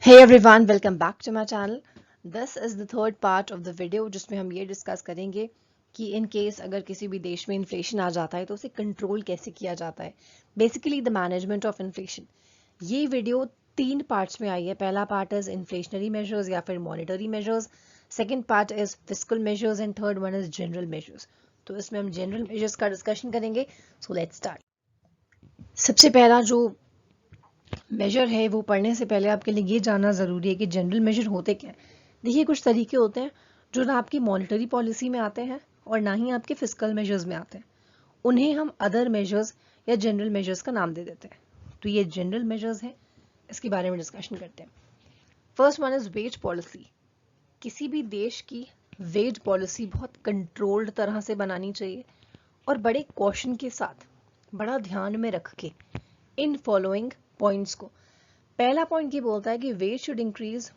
Hey everyone, welcome back to my channel. This is the third part of the video जिसमें हम ये discuss करेंगे कि in case अगर किसी भी देश में इन्फ्लेशन आ जाता है तो उसे कंट्रोल कैसे किया जाता है, basically the management of inflation. ये वीडियो तीन पार्ट्स में आई है। पहला पार्ट इज इन्फ्लेशनरी मेजर्स या फिर monetary measures, second part is fiscal measures and third one is general measures. तो इसमें हम जनरल मेजर्स का डिस्कशन करेंगे। So let's start. सबसे पहला जो मेजर है वो पढ़ने से पहले आपके लिए ये जानना ज़रूरी है कि जनरल मेजर होते क्या हैं। देखिए, कुछ तरीके होते हैं जो ना आपकी मॉनेटरी पॉलिसी में आते हैं और ना ही आपके फिस्कल मेजर्स में आते हैं। उन्हें हम अदर मेजर्स या जनरल मेजर्स का नाम दे देते हैं। तो ये जनरल मेजर्स हैं, इसके बारे में डिस्कशन करते हैं। First one is wage policy. किसी भी देश की वेज पॉलिसी बहुत कंट्रोल्ड तरह से बनानी चाहिए और बड़े कॉशन के साथ, बड़ा ध्यान में रख के इन फॉलोइंग पॉइंट्स को। पहला पॉइंट ये बोलता है कि वेज शुड इंक्रीज।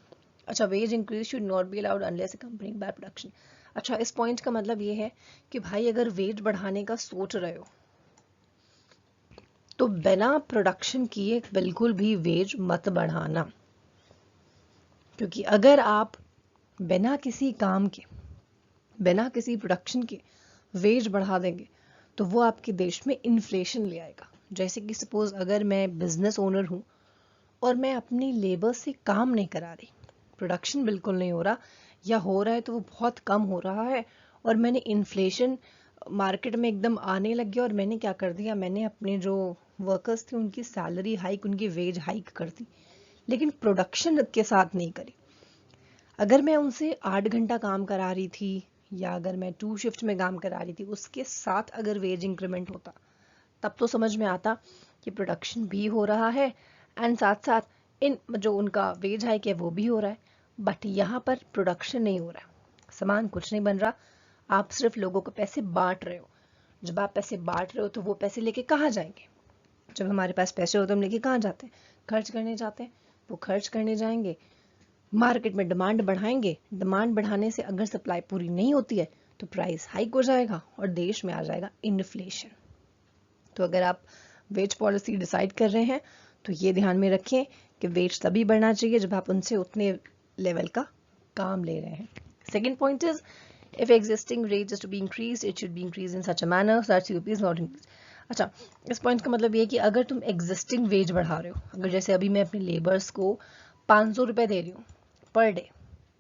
अच्छा, wage increase should not be allowed unless accompanied by production. अच्छा, इस पॉइंट का मतलब ये है कि भाई अगर वेज बढ़ाने का सोच रहे हो तो बिना प्रोडक्शन किए बिल्कुल भी वेज मत बढ़ाना, क्योंकि अगर आप बिना किसी काम के, बिना किसी प्रोडक्शन के वेज बढ़ा देंगे तो वो आपके देश में इन्फ्लेशन ले आएगा। जैसे कि सपोज अगर मैं बिजनेस ओनर हूं और मैं अपनी लेबर से काम नहीं करा रही, प्रोडक्शन बिल्कुल नहीं हो रहा, या हो रहा है तो वो बहुत कम हो रहा है, और मैंने इन्फ्लेशन मार्केट में एकदम आने लग गया और मैंने क्या कर दिया, मैंने अपने जो वर्कर्स थे उनकी सैलरी हाइक, उनकी वेज हाइक कर दी, लेकिन प्रोडक्शन के साथ नहीं करी। अगर मैं उनसे 8 घंटा काम करा रही थी या अगर मैं 2 शिफ्ट में काम करा रही थी, उसके साथ अगर वेज इंक्रीमेंट होता तब तो समझ में आता कि प्रोडक्शन भी हो रहा है एंड साथ साथ इन जो उनका वेज हाइक है वो भी हो रहा है। बट यहाँ पर प्रोडक्शन नहीं हो रहा, सामान कुछ नहीं बन रहा, आप सिर्फ लोगों को पैसे बांट रहे हो। जब आप पैसे बांट रहे हो तो वो पैसे लेके कहाँ जाएंगे? जब हमारे पास पैसे होते हैं हम लेके कहाँ जाते हैं? खर्च करने जाते हैं। वो खर्च करने जाएंगे, मार्केट में डिमांड बढ़ाएंगे, डिमांड बढ़ाने से अगर सप्लाई पूरी नहीं होती है तो प्राइस हाइक हो जाएगा और देश में आ जाएगा इन्फ्लेशन। तो अगर आप वेज पॉलिसी डिसाइड कर रहे हैं तो ये ध्यान में रखें कि वेज तभी बढ़ना चाहिए जब आप उनसे उतने लेवल का काम ले रहे हैं। Second point is if existing rate is to be increased it should be increased in such a manner so that COP is not increased। अच्छा, इस पॉइंट का मतलब ये है कि अगर तुम एग्जिस्टिंग वेज बढ़ा रहे हो, अगर जैसे अभी मैं अपने लेबर्स को 500 रुपये दे रही हूँ पर डे,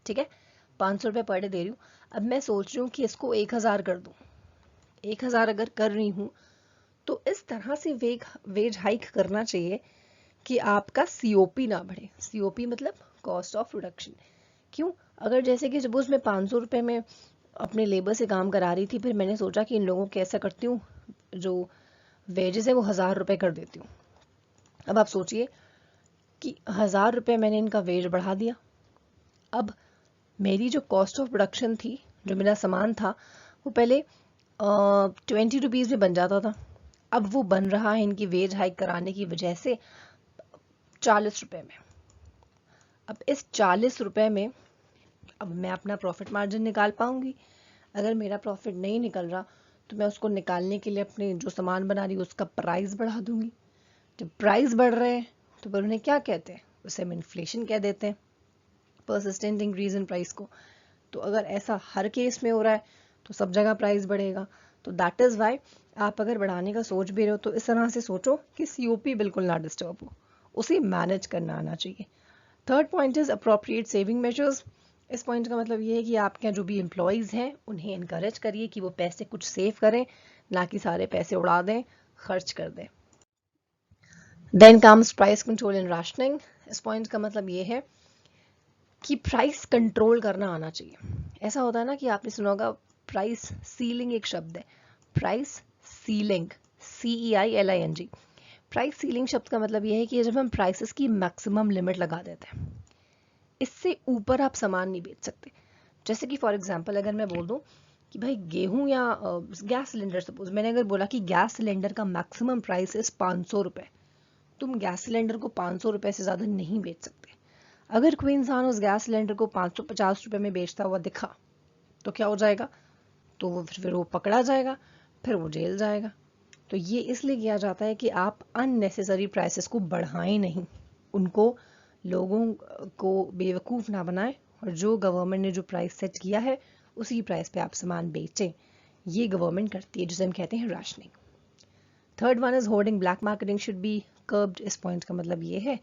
ठीक है, 500 रुपये पर डे दे रही हूँ, अब मैं सोच रही हूँ कि इसको 1000 कर दूँ। 1000 अगर कर रही हूँ तो इस तरह से वेज हाइक करना चाहिए कि आपका सीओपी ना बढ़े। सीओपी मतलब कॉस्ट ऑफ प्रोडक्शन। क्यों? अगर जैसे कि सपोज मैं 500 रुपये में अपने लेबर से काम करा रही थी, फिर मैंने सोचा कि इन लोगों को ऐसा करती हूँ जो वेजेस है वो 1000 रुपये कर देती हूँ। अब आप सोचिए कि 1000 रुपये मैंने इनका वेज बढ़ा दिया। अब मेरी जो कॉस्ट ऑफ प्रोडक्शन थी, जो मेरा सामान था, वो पहले 20 रुपीज़ में बन जाता था, अब वो बन रहा है इनकी वेज हाइक कराने की वजह से 40 रुपये में। अब इस 40 रुपये में अब मैं अपना प्रॉफिट मार्जिन निकाल पाऊंगी? अगर मेरा प्रॉफिट नहीं निकल रहा तो मैं उसको निकालने के लिए अपने जो सामान बना रही हूँ उसका प्राइस बढ़ा दूंगी। जब प्राइस बढ़ रहे हैं तो फिर उन्हें क्या कहते हैं? उसे हम इन्फ्लेशन कह देते हैं, परसिस्टेंट इंक्रीज इन प्राइस को। तो अगर ऐसा हर केस में हो रहा है तो सब जगह प्राइस बढ़ेगा। तो दैट इज वाई आप अगर बढ़ाने का सोच भी रहे हो तो इस तरह से सोचो कि सीओपी बिल्कुल ना डिस्टर्ब हो, उसे मैनेज करना आना चाहिए। Third point is appropriate saving measures. इस पॉइंट का मतलब ये है कि आपके जो भी एम्प्लॉयज़ हैं उन्हें इनकरेज करिए कि वो पैसे कुछ सेव करें, ना कि सारे पैसे उड़ा दें, खर्च कर दें। Then comes price control and rationing. इस पॉइंट का मतलब ये है कि प्राइस कंट्रोल करना आना चाहिए। ऐसा होता है ना कि आपने सुना होगा प्राइस सीलिंग, एक शब्द है price ceiling, CEILING। Price ceiling शब्द का मतलब ये है कि जब हम प्राइसेस की मैक्सिमम लिमिट लगा देते हैं, इससे ऊपर आप सामान नहीं बेच सकते। जैसे कि फॉर एग्जांपल अगर मैं बोल दूं कि भाई गेहूं या गैस सिलेंडर, सपोज मैंने अगर बोला कि गैस सिलेंडर का मैक्सिमम प्राइस इज 500 रुपये, तुम गैस सिलेंडर को 500 रुपये से ज़्यादा नहीं बेच सकते। अगर कोई इंसान उस गैस सिलेंडर को 550 रुपये में बेचता हुआ दिखा तो क्या हो जाएगा? तो वो फिर वो पकड़ा जाएगा, फिर वो जेल जाएगा। तो ये इसलिए किया जाता है कि आप अननेसेसरी प्राइसेस को बढ़ाएं नहीं, उनको लोगों को बेवकूफ़ ना बनाएं और जो गवर्नमेंट ने जो प्राइस सेट किया है उसी प्राइस पे आप सामान बेचें। ये गवर्नमेंट करती है, जिसे हम कहते हैं rationing. Third one is hoarding. Black marketing should be curved. इस पॉइंट का मतलब ये है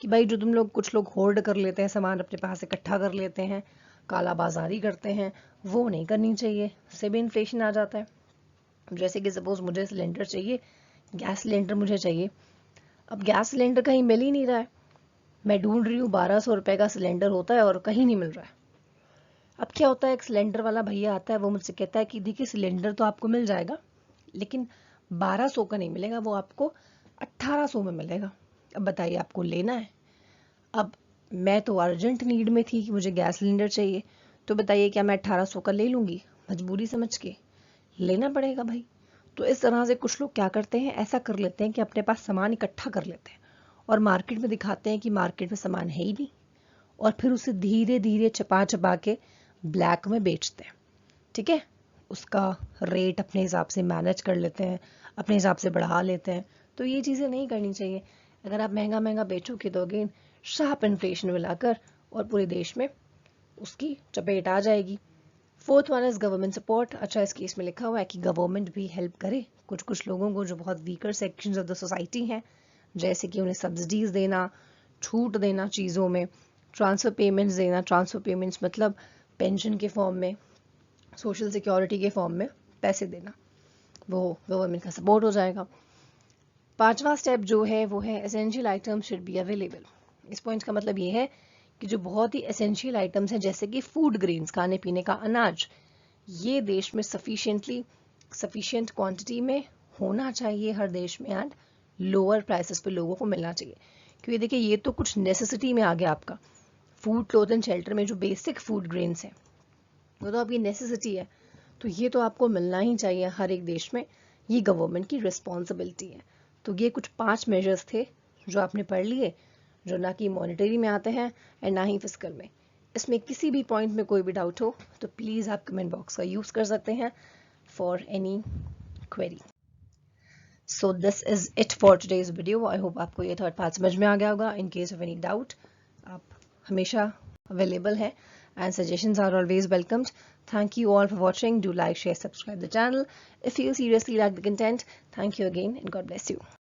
कि भाई जो तुम लोग, कुछ लोग होर्ड कर लेते हैं सामान, अपने पास इकट्ठा कर लेते हैं, काला बाजारी करते हैं, वो नहीं करनी चाहिए। उससे भी इन्फ्लेशन आ जाता है। जैसे कि सपोज मुझे सिलेंडर चाहिए, गैस सिलेंडर मुझे चाहिए, अब गैस सिलेंडर कहीं मिल ही नहीं रहा है, मैं ढूंढ रही हूँ, 1200 रुपये का सिलेंडर होता है और कहीं नहीं मिल रहा है। अब क्या होता है, एक सिलेंडर वाला भैया आता है, वो मुझसे कहता है कि देखिए सिलेंडर तो आपको मिल जाएगा लेकिन 1200 का नहीं मिलेगा, वो आपको 1800 में मिलेगा। अब बताइए आपको लेना है। अब मैं तो अर्जेंट नीड में थी कि मुझे गैस सिलेंडर चाहिए, तो बताइए क्या मैं 1800 का ले लूँगी? मजबूरी समझ के लेना पड़ेगा भाई। तो इस तरह से कुछ लोग क्या करते हैं, ऐसा कर लेते हैं कि अपने पास सामान इकट्ठा कर लेते हैं और मार्केट में दिखाते हैं कि मार्केट में सामान है ही नहीं, और फिर उसे धीरे धीरे छपा छपा के ब्लैक में बेचते हैं। ठीक है, उसका रेट अपने हिसाब से मैनेज कर लेते हैं, अपने हिसाब से बढ़ा लेते हैं। तो ये चीज़ें नहीं करनी चाहिए। अगर आप महंगा महंगा बेचोगे तो अगेन शार्प इन्फ्लेशन में लाकर और पूरे देश में उसकी चपेट आ जाएगी। Fourth one is government support. अच्छा, इस केस में लिखा हुआ है कि गवर्नमेंट भी हेल्प करे कुछ कुछ लोगों को जो बहुत weaker sections of the society हैं, जैसे कि उन्हें सब्सिडीज देना, छूट देना चीज़ों में, ट्रांसफ़र पेमेंट्स देना। ट्रांसफ़र पेमेंट्स मतलब पेंशन के फॉर्म में, सोशल सिक्योरिटी के फॉर्म में पैसे देना, वो गवर्नमेंट का सपोर्ट हो जाएगा। पांचवा स्टेप जो है वो है essential items should be available. इस पॉइंट का मतलब ये है कि जो बहुत ही एसेंशियल आइटम्स हैं, जैसे कि फूड ग्रेन्स, खाने पीने का अनाज, ये देश में सफिशिएंट क्वांटिटी में होना चाहिए हर देश में, एंड लोअर प्राइसेस पे लोगों को मिलना चाहिए। क्योंकि देखिए ये तो कुछ नेसेसिटी में आ गया आपका। फूड, क्लोथ एंड शेल्टर में जो बेसिक फूड ग्रेन्स हैं वो तो आपकी नेसेसिटी है, तो ये तो आपको मिलना ही चाहिए हर एक देश में। ये गवर्नमेंट की रिस्पॉन्सिबिलिटी है। तो ये कुछ 5 मेजर्स थे जो आपने पढ़ लिए, जो ना कि मॉनेटरी में आते हैं एंड ना ही फिस्कल में। इसमें किसी भी पॉइंट में कोई भी डाउट हो तो प्लीज़ आप कमेंट बॉक्स का यूज़ कर सकते हैं for any query. So this is it for today's video. I hope आपको ये थर्ड पार्ट समझ में आ गया होगा। In case of any doubt आप हमेशा अवेलेबल है and suggestions are always welcomed. Thank you all for watching. Do like, share, subscribe the channel. If you seriously like the content, thank you again and God bless you.